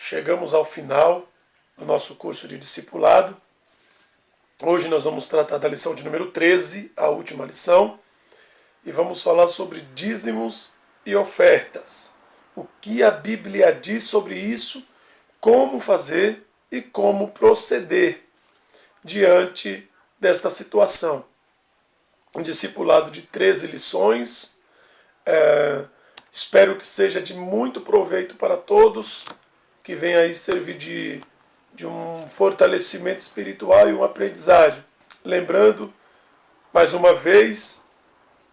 Chegamos ao final do nosso curso de discipulado. Hoje nós vamos tratar da lição de número 13, a última lição, e vamos falar sobre dízimos e ofertas. O que a Bíblia diz sobre isso, como fazer e como proceder diante desta situação. Um discipulado de 13 lições. Espero que seja de muito proveito para todos, que venha aí servir de um fortalecimento espiritual e uma aprendizagem. Lembrando, mais uma vez,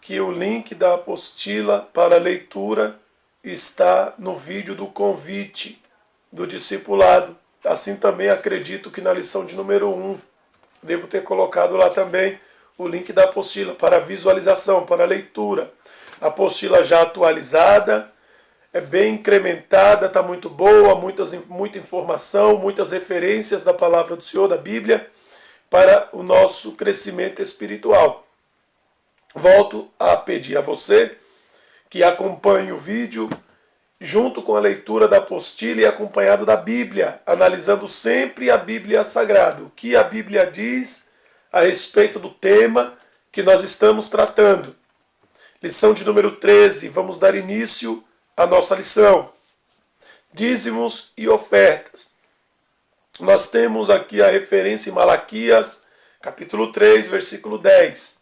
que o link da apostila para leitura está no vídeo do convite do discipulado. Assim também acredito que na lição de número 1, devo ter colocado lá também o link da apostila para visualização, para leitura. A apostila já atualizada, é bem incrementada, está muito boa, muita informação, muitas referências da palavra do Senhor, da Bíblia, para o nosso crescimento espiritual. Volto a pedir a você que acompanhe o vídeo junto com a leitura da apostila e acompanhado da Bíblia, analisando sempre a Bíblia Sagrada, o que a Bíblia diz a respeito do tema que nós estamos tratando. Lição de número 13, vamos dar início à nossa lição. Dízimos e ofertas. Nós temos aqui a referência em Malaquias, capítulo 3, versículo 10.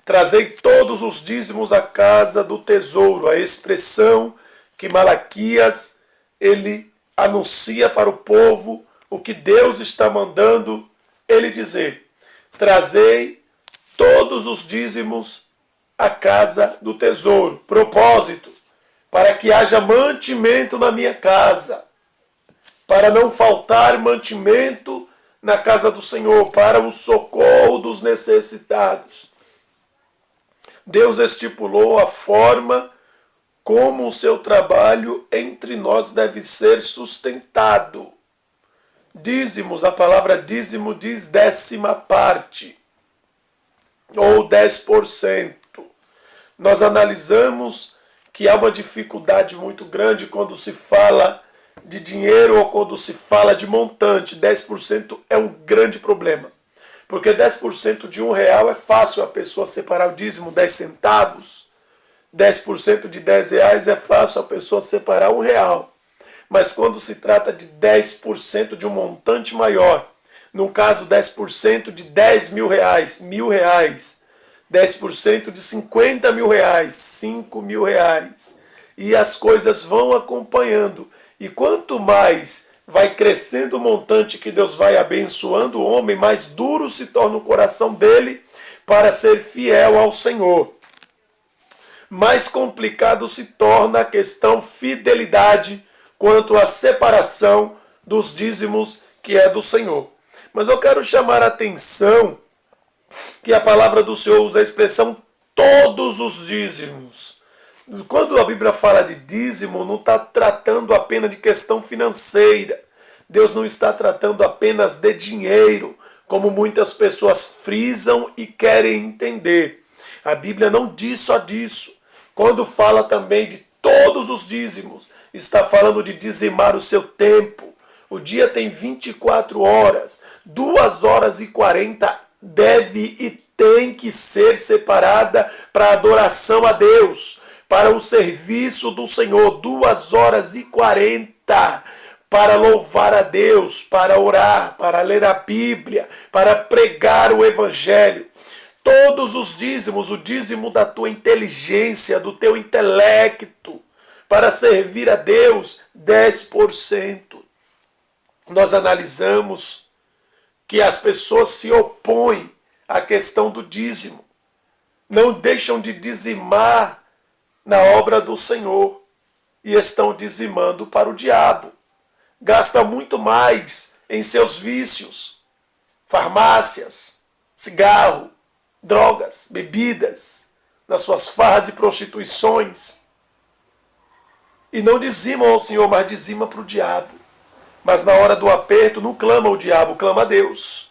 Trazei todos os dízimos à casa do tesouro. A expressão que Malaquias ele anuncia para o povo o que Deus está mandando ele dizer. Trazei todos os dízimos à casa do tesouro. Propósito, para que haja mantimento na minha casa, para não faltar mantimento na casa do Senhor, para o socorro dos necessitados. Deus estipulou a forma como o seu trabalho entre nós deve ser sustentado. Dízimos, a palavra dízimo diz 10ª parte, ou 10%. Nós analisamos que há uma dificuldade muito grande quando se fala de dinheiro ou quando se fala de montante. 10% é um grande problema. Porque 10% de R$1 é fácil a pessoa separar o dízimo, 10 centavos. 10% de R$10 é fácil a pessoa separar R$1. Mas quando se trata de 10% de um montante maior, no caso 10% de R$10.000, R$1.000, 10% de R$50.000, R$5.000, e as coisas vão acompanhando. E quanto mais vai crescendo o montante que Deus vai abençoando o homem, mais duro se torna o coração dele para ser fiel ao Senhor. Mais complicado se torna a questão fidelidade quanto à separação dos dízimos que é do Senhor. Mas eu quero chamar a atenção que a palavra do Senhor usa a expressão todos os dízimos. Quando a Bíblia fala de dízimo, não está tratando apenas de questão financeira. Deus não está tratando apenas de dinheiro, como muitas pessoas frisam e querem entender. A Bíblia não diz só disso. Quando fala também de todos os dízimos, está falando de dizimar o seu tempo. O dia tem 24 horas, 2 horas e 40 deve e tem que ser separada para adoração a Deus, para o serviço do Senhor. 2 horas e 40 para louvar a Deus, para orar, para ler a Bíblia, para pregar o Evangelho. Todos os dízimos, o dízimo da tua inteligência, do teu intelecto, para servir a Deus, 10%. Nós analisamos que as pessoas se opõem à questão do dízimo. Não deixam de dizimar na obra do Senhor e estão dizimando para o diabo. Gasta muito mais em seus vícios, farmácias, cigarro, drogas, bebidas, nas suas farras e prostituições. E não dizimam ao Senhor, mas dizima para o diabo. Mas na hora do aperto não clama o diabo, clama a Deus.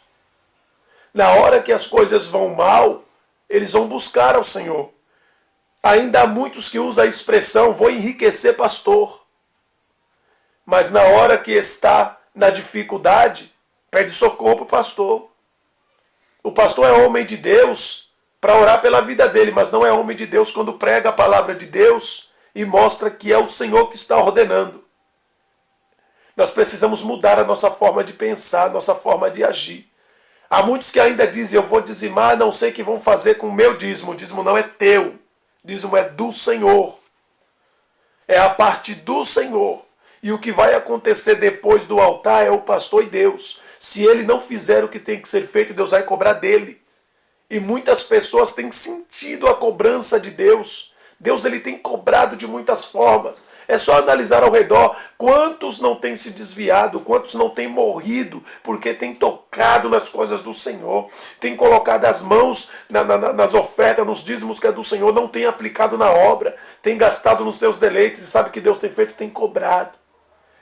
Na hora que as coisas vão mal, eles vão buscar ao Senhor. Ainda há muitos que usam a expressão, vou enriquecer pastor. mas na hora que está na dificuldade, pede socorro para o pastor. O pastor é homem de Deus para orar pela vida dele, mas não é homem de Deus quando prega a palavra de Deus e mostra que é o Senhor que está ordenando. Nós precisamos mudar a nossa forma de pensar, a nossa forma de agir. Há muitos que ainda dizem, eu vou dizimar, não sei o que vão fazer com o meu dízimo. O dízimo não é teu, o dízimo é do Senhor. É a parte do Senhor. E o que vai acontecer depois do altar é o pastor e Deus. Se ele não fizer o que tem que ser feito, Deus vai cobrar dele. E muitas pessoas têm sentido a cobrança de Deus. Deus ele tem cobrado de muitas formas. É só analisar ao redor quantos não têm se desviado, quantos não têm morrido, porque têm tocado nas coisas do Senhor, têm colocado as mãos nas ofertas, nos dízimos que é do Senhor, não têm aplicado na obra, têm gastado nos seus deleites e sabe o que Deus tem feito? Tem cobrado.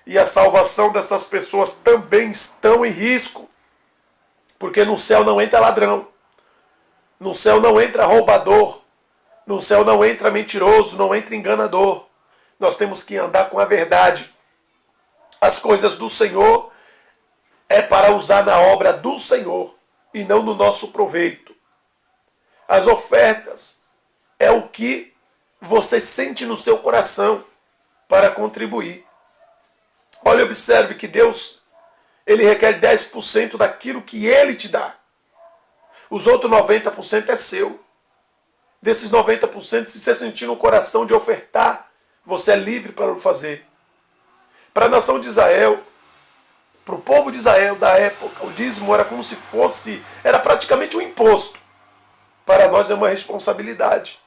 E a salvação dessas pessoas também estão em risco, porque no céu não entra ladrão, no céu não entra roubador, no céu não entra mentiroso, não entra enganador. Nós temos que andar com a verdade. As coisas do Senhor é para usar na obra do Senhor e não no nosso proveito. As ofertas é o que você sente no seu coração para contribuir. Olha, observe que Deus, ele requer 10% daquilo que ele te dá. Os outros 90% é seu. Desses 90%, se você sentir no coração de ofertar, você é livre para o fazer. Para a nação de Israel, para o povo de Israel da época, o dízimo era como se fosse, era praticamente um imposto. Para nós é uma responsabilidade.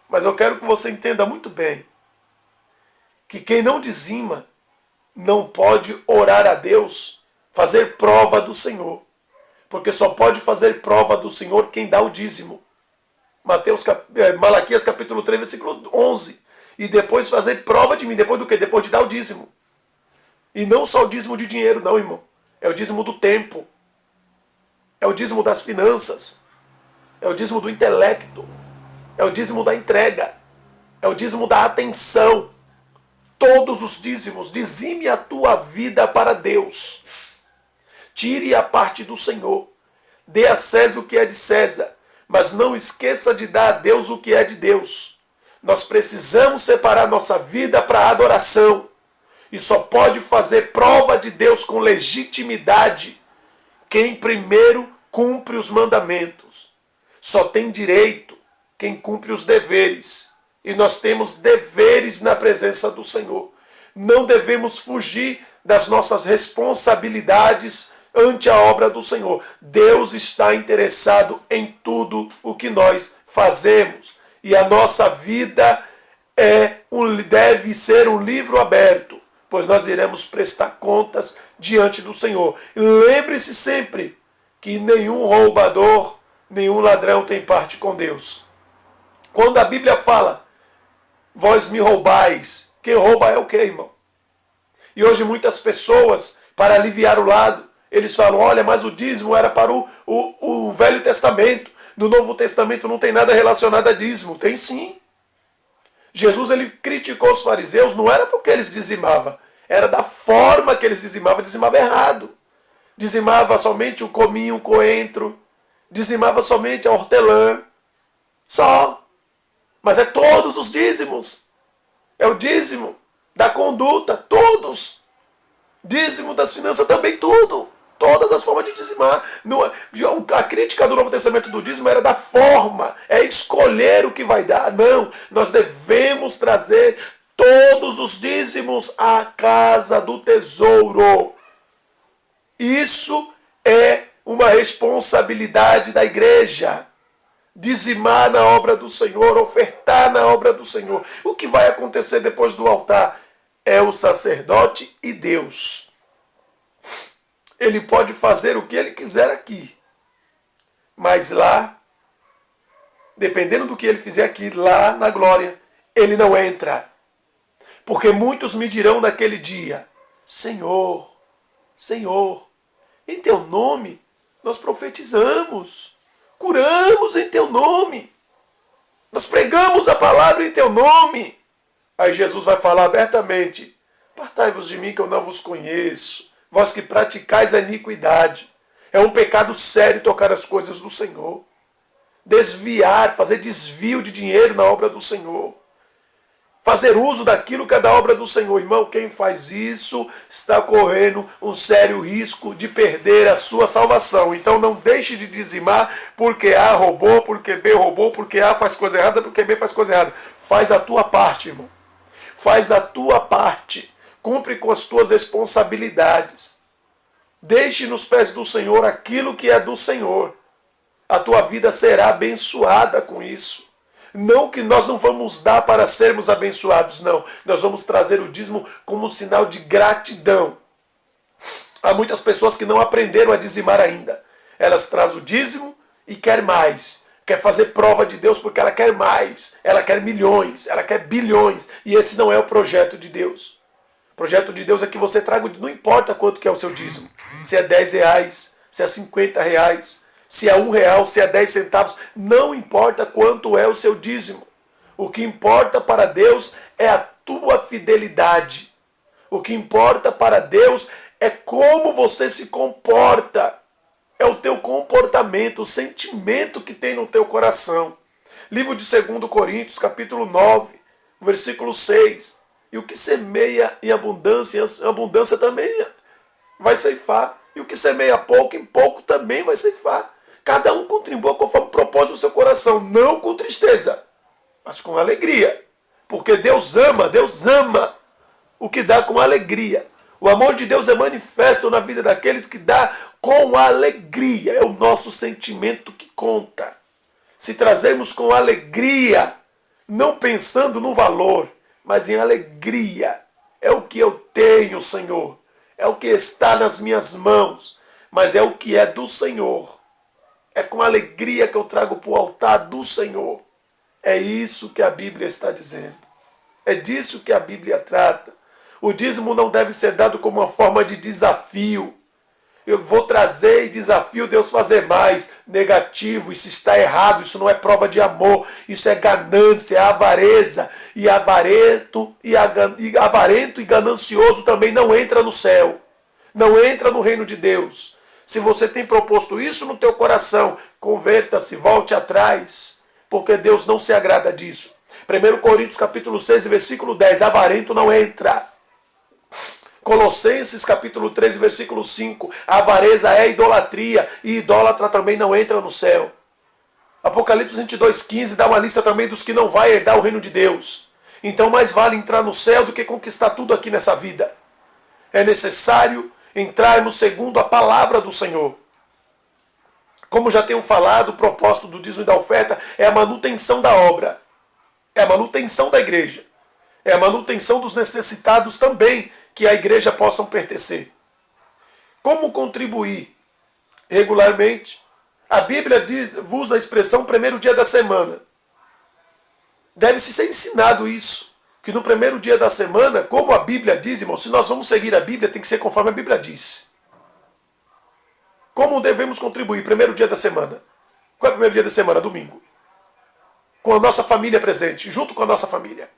Mas eu quero que você entenda muito bem que quem não dizima não pode orar a Deus, fazer prova do Senhor. Porque só pode fazer prova do Senhor quem dá o dízimo. Malaquias capítulo 3, versículo 11. E depois fazer prova de mim. Depois do quê? Depois de dar o dízimo. E não só o dízimo de dinheiro, não, irmão. É o dízimo do tempo. É o dízimo das finanças. É o dízimo do intelecto. É o dízimo da entrega. É o dízimo da atenção. Todos os dízimos. Dizime a tua vida para Deus. Tire a parte do Senhor. Dê a César o que é de César. Mas não esqueça de dar a Deus o que é de Deus. Nós precisamos separar nossa vida para adoração. E só pode fazer prova de Deus com legitimidade quem primeiro cumpre os mandamentos. Só tem direito quem cumpre os deveres. E nós temos deveres na presença do Senhor. Não devemos fugir das nossas responsabilidades ante a obra do Senhor. Deus está interessado em tudo o que nós fazemos. E a nossa vida deve ser um livro aberto, pois nós iremos prestar contas diante do Senhor. Lembre-se sempre que nenhum roubador, nenhum ladrão tem parte com Deus. Quando a Bíblia fala, vós me roubais, quem rouba é o quê, irmão? E hoje muitas pessoas, para aliviar o lado, eles falam, olha, mas o dízimo era para o Velho Testamento. No Novo Testamento não tem nada relacionado a dízimo. Tem sim. Jesus ele criticou os fariseus, não era porque eles dizimavam, era da forma que eles dizimavam errado. Dizimava somente o cominho, o coentro, dizimava somente a hortelã. Só. Mas é todos os dízimos. É o dízimo da conduta, todos. Dízimo das finanças também, tudo. Todas as formas de dizimar. A crítica do Novo Testamento do dízimo era da forma, é escolher o que vai dar. Não, nós devemos trazer todos os dízimos à casa do tesouro. Isso é uma responsabilidade da igreja. Dizimar na obra do Senhor, ofertar na obra do Senhor. O que vai acontecer depois do altar é o sacerdote e Deus. Ele pode fazer o que ele quiser aqui. Mas lá, dependendo do que ele fizer aqui, lá na glória, ele não entra. Porque muitos me dirão naquele dia, Senhor, Senhor, em teu nome nós profetizamos, curamos em teu nome, nós pregamos a palavra em teu nome. Aí Jesus vai falar abertamente, Apartai-vos de mim que eu não vos conheço, vós que praticais a iniquidade. É um pecado sério tocar as coisas do Senhor. Desviar, fazer desvio de dinheiro na obra do Senhor. Fazer uso daquilo que é da obra do Senhor. Irmão, quem faz isso está correndo um sério risco de perder a sua salvação. Então não deixe de dizimar porque A roubou, porque B roubou, porque A faz coisa errada, porque B faz coisa errada. Faz a tua parte, irmão. Faz a tua parte. Cumpre com as tuas responsabilidades. Deixe nos pés do Senhor aquilo que é do Senhor. A tua vida será abençoada com isso. Não que nós não vamos dar para sermos abençoados, não. Nós vamos trazer o dízimo como um sinal de gratidão. Há muitas pessoas que não aprenderam a dizimar ainda. Elas trazem o dízimo e quer mais. Quer fazer prova de Deus porque ela quer mais. Ela quer milhões, ela quer bilhões. E esse não é o projeto de Deus. O projeto de Deus é que você traga, não importa quanto que é o seu dízimo. Se é 10 reais, se é 50 reais. Se é R$1, se é 10 centavos, não importa quanto é o seu dízimo. O que importa para Deus é a tua fidelidade. O que importa para Deus é como você se comporta. É o teu comportamento, o sentimento que tem no teu coração. Livro de 2 Coríntios, capítulo 9, versículo 6. E o que semeia em abundância também vai ceifar. E o que semeia pouco, em pouco também vai ceifar. Cada um contribua conforme o propósito do seu coração, não com tristeza, mas com alegria. Porque Deus ama o que dá com alegria. O amor de Deus é manifesto na vida daqueles que dá com alegria. É o nosso sentimento que conta. Se trazermos com alegria, não pensando no valor, mas em alegria, é o que eu tenho, Senhor. É o que está nas minhas mãos, mas é o que é do Senhor. É com alegria que eu trago para o altar do Senhor. É isso que a Bíblia está dizendo. É disso que a Bíblia trata. O dízimo não deve ser dado como uma forma de desafio. Eu vou trazer e desafio Deus fazer mais. Negativo, isso está errado, isso não é prova de amor. Isso é ganância, é avareza. E avarento e ganancioso também não entra no céu. Não entra no reino de Deus. Se você tem proposto isso no teu coração, converta-se, volte atrás, porque Deus não se agrada disso. 1 Coríntios capítulo 6, versículo 10, avarento não entra. Colossenses capítulo 3, versículo 5, a avareza é idolatria, e idólatra também não entra no céu. Apocalipse 22, 15 dá uma lista também dos que não vai herdar o reino de Deus. Então mais vale entrar no céu do que conquistar tudo aqui nessa vida. É necessário entrarmos segundo a palavra do Senhor. Como já tenho falado, o propósito do dízimo e da oferta é a manutenção da obra. É a manutenção da igreja. É a manutenção dos necessitados também, que a igreja possam pertencer. Como contribuir regularmente? A Bíblia usa a expressão primeiro dia da semana. Deve-se ser ensinado isso. Que no primeiro dia da semana, como a Bíblia diz, irmão, se nós vamos seguir a Bíblia, tem que ser conforme a Bíblia diz. Como devemos contribuir? Primeiro dia da semana. Qual é o primeiro dia da semana? Domingo. Com a nossa família presente, junto com a nossa família.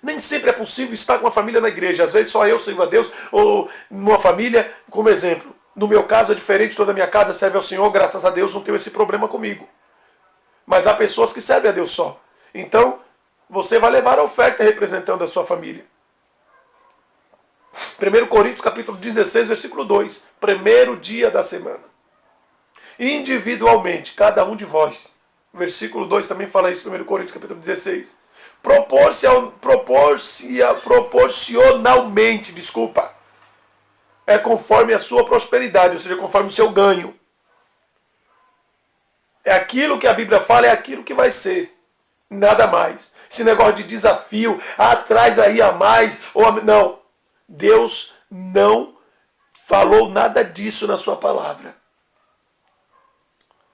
Nem sempre é possível estar com a família na igreja. Às vezes só eu sirvo a Deus, ou numa família, como exemplo. No meu caso é diferente, toda a minha casa serve ao Senhor, graças a Deus não tenho esse problema comigo. Mas há pessoas que servem a Deus só. Então, você vai levar a oferta representando a sua família. 1 Coríntios capítulo 16, versículo 2. Primeiro dia da semana. Individualmente, cada um de vós. Versículo 2 também fala isso, 1 Coríntios capítulo 16. Proporcionalmente, é conforme a sua prosperidade, ou seja, conforme o seu ganho. É aquilo que a Bíblia fala, é aquilo que vai ser. Nada mais. Esse negócio de desafio, traz aí a mais, não. Deus não falou nada disso na sua palavra.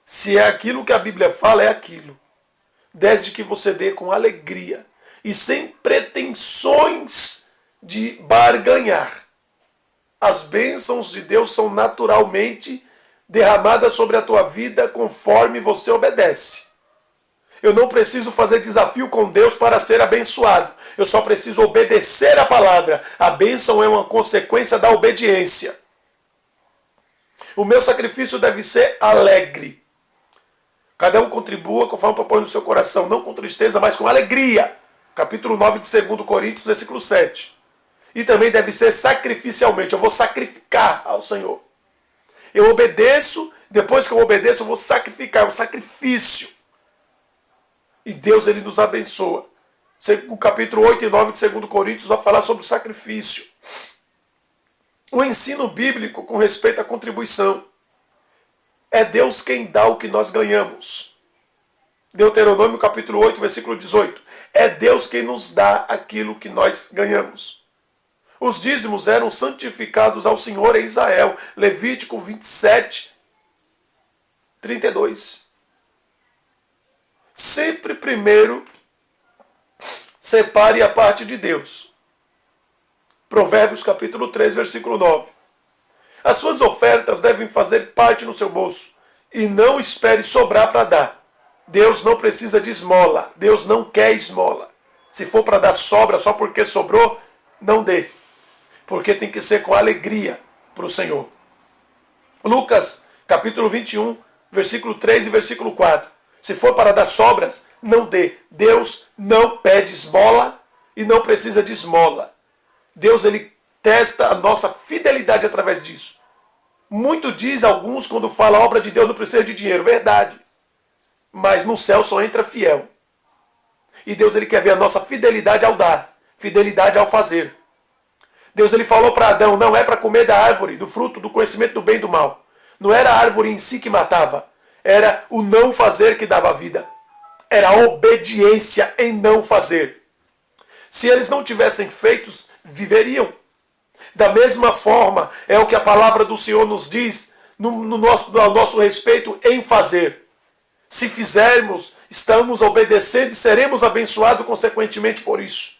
Se é aquilo que a Bíblia fala, é aquilo. Desde que você dê com alegria e sem pretensões de barganhar. As bênçãos de Deus são naturalmente derramadas sobre a tua vida conforme você obedece. Eu não preciso fazer desafio com Deus para ser abençoado. Eu só preciso obedecer a palavra. A bênção é uma consequência da obediência. O meu sacrifício deve ser alegre. Cada um contribua conforme propõe no seu coração, não com tristeza, mas com alegria. Capítulo 9 de 2 Coríntios, versículo 7. E também deve ser sacrificialmente. Eu vou sacrificar ao Senhor. Eu obedeço, depois que eu obedeço, eu vou sacrificar. É um sacrifício. E Deus, ele nos abençoa. O capítulo 8 e 9 de 2 Coríntios vai falar sobre o sacrifício. O ensino bíblico com respeito à contribuição. É Deus quem dá o que nós ganhamos. Deuteronômio capítulo 8, versículo 18. É Deus quem nos dá aquilo que nós ganhamos. Os dízimos eram santificados ao Senhor em Israel. Levítico 27, 32. Sempre primeiro separe a parte de Deus. Provérbios capítulo 3, versículo 9. As suas ofertas devem fazer parte no seu bolso e não espere sobrar para dar. Deus não precisa de esmola. Deus não quer esmola. Se for para dar sobra só porque sobrou, não dê. Porque tem que ser com alegria para o Senhor. Lucas capítulo 21, versículo 3 e versículo 4. Se for para dar sobras, não dê. Deus não pede esmola e não precisa de esmola. Deus, ele testa a nossa fidelidade através disso. Muito diz alguns quando fala a obra de Deus não precisa de dinheiro. Verdade. Mas no céu só entra fiel. E Deus, ele quer ver a nossa fidelidade ao dar. Fidelidade ao fazer. Deus, ele falou para Adão, não é para comer da árvore, do fruto, do conhecimento do bem e do mal. Não era a árvore em si que matava. Era o não fazer que dava vida. Era a obediência em não fazer. Se eles não tivessem feitos, viveriam. Da mesma forma, é o que a palavra do Senhor nos diz ao nosso respeito em fazer. Se fizermos, estamos obedecendo e seremos abençoados consequentemente por isso.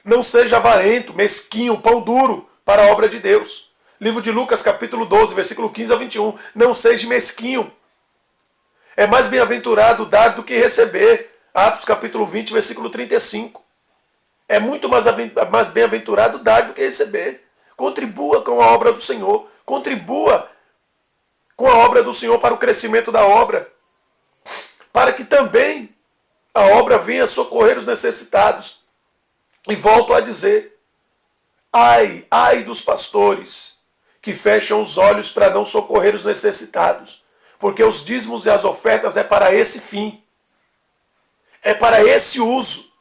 Não seja avarento, mesquinho, pão duro para a obra de Deus. Livro de Lucas, capítulo 12, versículo 15 a 21. Não seja mesquinho. É mais bem-aventurado dar do que receber. Atos, capítulo 20, versículo 35. É muito mais bem-aventurado dar do que receber. Contribua com a obra do Senhor. Contribua com a obra do Senhor para o crescimento da obra. Para que também a obra venha socorrer os necessitados. E volto a dizer, ai dos pastores que fecham os olhos para não socorrer os necessitados. Porque os dízimos e as ofertas é para esse fim. É para esse uso.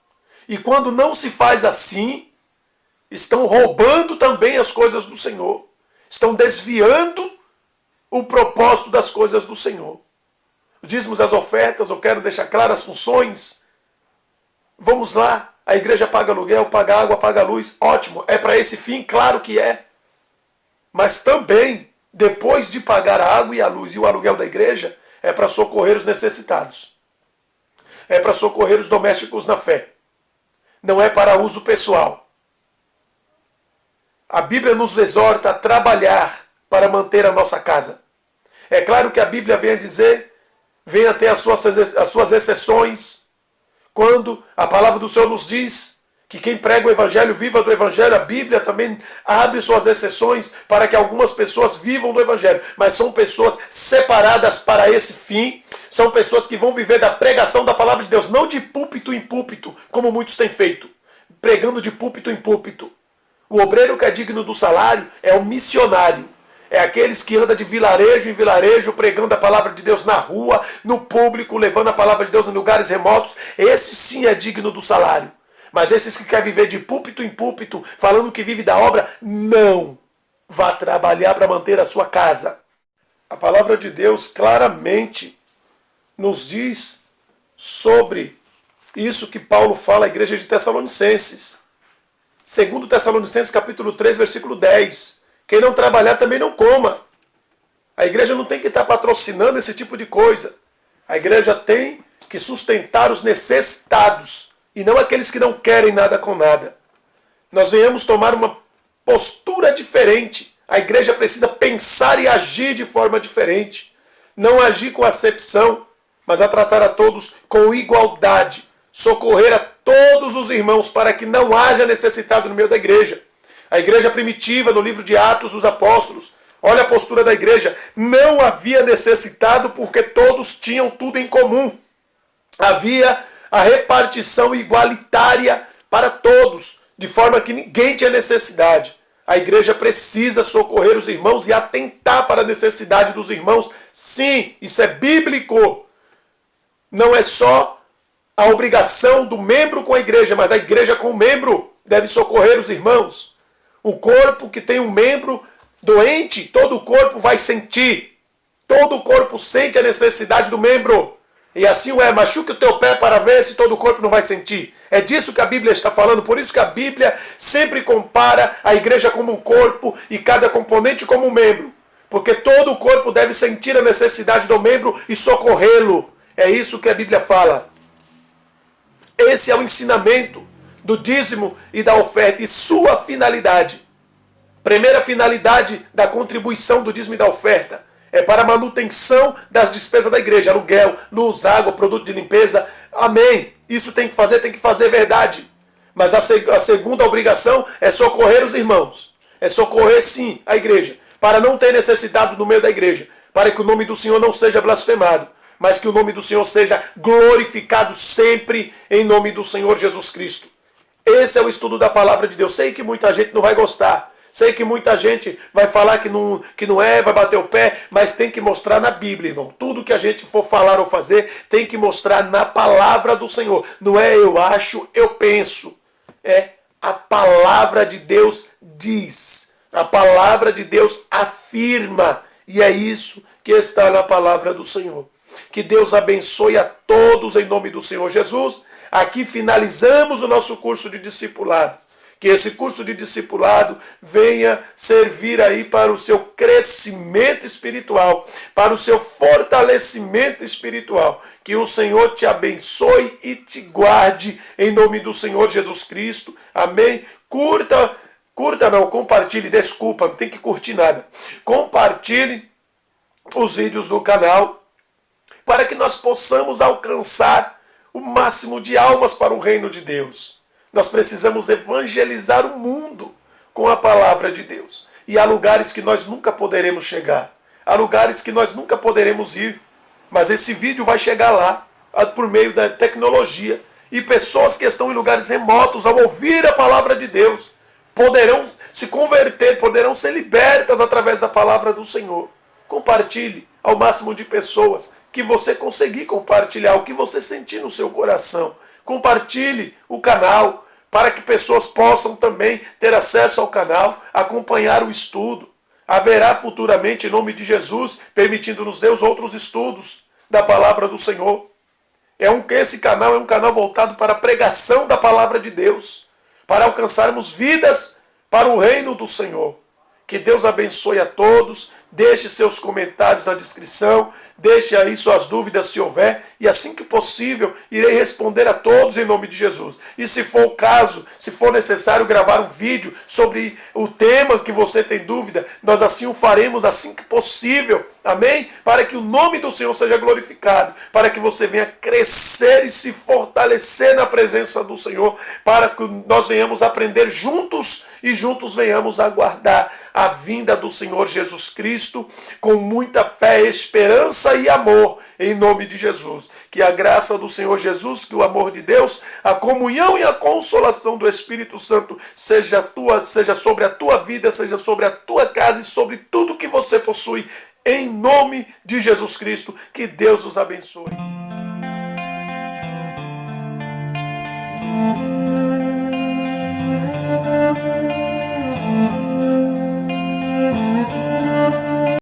E quando não se faz assim, estão roubando também as coisas do Senhor. Estão desviando o propósito das coisas do Senhor. Os dízimos e as ofertas, eu quero deixar claras as funções. Vamos lá, a igreja paga aluguel, paga água, paga luz. Ótimo, é para esse fim? Claro que é. Mas também, depois de pagar a água e a luz e o aluguel da igreja, é para socorrer os necessitados. É para socorrer os domésticos na fé. Não é para uso pessoal. A Bíblia nos exorta a trabalhar para manter a nossa casa. É claro que a Bíblia vem a dizer, vem a ter as suas exceções, quando a palavra do Senhor nos diz que quem prega o Evangelho viva do Evangelho. A Bíblia também abre suas exceções para que algumas pessoas vivam do Evangelho. Mas são pessoas separadas para esse fim. São pessoas que vão viver da pregação da palavra de Deus. Não de púlpito em púlpito, como muitos têm feito. Pregando de púlpito em púlpito. O obreiro que é digno do salário é o missionário. É aqueles que andam de vilarejo em vilarejo, pregando a palavra de Deus na rua, no público, levando a palavra de Deus em lugares remotos. Esse sim é digno do salário. Mas esses que querem viver de púlpito em púlpito, falando que vive da obra, não. Vá trabalhar para manter a sua casa. A palavra de Deus claramente nos diz sobre isso que Paulo fala à igreja de Tessalonicenses. Segundo Tessalonicenses capítulo 3, versículo 10. Quem não trabalhar também não coma. A igreja não tem que estar patrocinando esse tipo de coisa. A igreja tem que sustentar os necessitados e não aqueles que não querem nada com nada. Nós venhamos tomar uma postura diferente. A igreja precisa pensar e agir de forma diferente. Não agir com acepção. mas a tratar a todos com igualdade, socorrer a todos os irmãos para que não haja necessitado no meio da igreja. A igreja primitiva, no livro de Atos dos Apóstolos, olha a postura da igreja, não havia necessitado porque todos tinham tudo em comum. Havia a repartição igualitária para todos, de forma que ninguém tinha necessidade. A igreja precisa socorrer os irmãos e atentar para a necessidade dos irmãos. Sim, isso é bíblico. Não é só a obrigação do membro com a igreja, mas da igreja com o membro. Deve socorrer os irmãos. O corpo que tem um membro doente, todo o corpo vai sentir. Todo o corpo sente a necessidade do membro. E assim machuque o teu pé para ver se todo o corpo não vai sentir. É disso que a Bíblia está falando. Por isso que a Bíblia sempre compara a igreja como um corpo e cada componente como um membro. Porque todo o corpo deve sentir a necessidade do membro e socorrê-lo. É isso que a Bíblia fala. Esse é o ensinamento do dízimo e da oferta e sua finalidade. Primeira finalidade da contribuição do dízimo e da oferta é para a manutenção das despesas da igreja, aluguel, luz, água, produto de limpeza. Amém. Isso tem que fazer verdade. Mas a segunda obrigação é socorrer os irmãos. É socorrer sim a igreja, para não ter necessidade no meio da igreja, para que o nome do Senhor não seja blasfemado, mas que o nome do Senhor seja glorificado sempre em nome do Senhor Jesus Cristo. Esse é o estudo da palavra de Deus. Sei que muita gente não vai gostar. Sei que muita gente vai falar que não é, vai bater o pé, mas tem que mostrar na Bíblia, irmão. Tudo que a gente for falar ou fazer, tem que mostrar na palavra do Senhor. Não é eu acho, eu penso. É a palavra de Deus diz. A palavra de Deus afirma. E é isso que está na palavra do Senhor. Que Deus abençoe a todos em nome do Senhor Jesus. Aqui finalizamos o nosso curso de discipulado. Que esse curso de discipulado venha servir aí para o seu crescimento espiritual, para o seu fortalecimento espiritual. Que o Senhor te abençoe e te guarde em nome do Senhor Jesus Cristo. Amém? Compartilhe, desculpa, não tem que curtir nada. Compartilhe os vídeos do canal para que nós possamos alcançar o máximo de almas para o reino de Deus. Nós precisamos evangelizar o mundo com a palavra de Deus. E há lugares que nós nunca poderemos chegar. Há lugares que nós nunca poderemos ir. Mas esse vídeo vai chegar lá por meio da tecnologia. E pessoas que estão em lugares remotos, ao ouvir a palavra de Deus, poderão se converter, poderão ser libertas através da palavra do Senhor. Compartilhe ao máximo de pessoas que você conseguir compartilhar, o que você sentir no seu coração. Compartilhe o canal para que pessoas possam também ter acesso ao canal, acompanhar o estudo. Haverá futuramente, em nome de Jesus, permitindo-nos Deus outros estudos da palavra do Senhor. Esse canal é um canal voltado para a pregação da palavra de Deus, para alcançarmos vidas para o reino do Senhor. Que Deus abençoe a todos. Deixe seus comentários na descrição. Deixe aí suas dúvidas se houver. E assim que possível, irei responder a todos em nome de Jesus. E se for o caso, se for necessário gravar um vídeo sobre o tema que você tem dúvida, nós assim o faremos assim que possível. Amém? Para que o nome do Senhor seja glorificado. Para que você venha crescer e se fortalecer na presença do Senhor. Para que nós venhamos aprender juntos e juntos venhamos aguardar a vinda do Senhor Jesus Cristo com muita fé, esperança e amor em nome de Jesus. Que a graça do Senhor Jesus, que o amor de Deus, a comunhão e a consolação do Espírito Santo seja sobre a tua vida, seja sobre a tua casa e sobre tudo que você possui. Em nome de Jesus Cristo, que Deus os abençoe.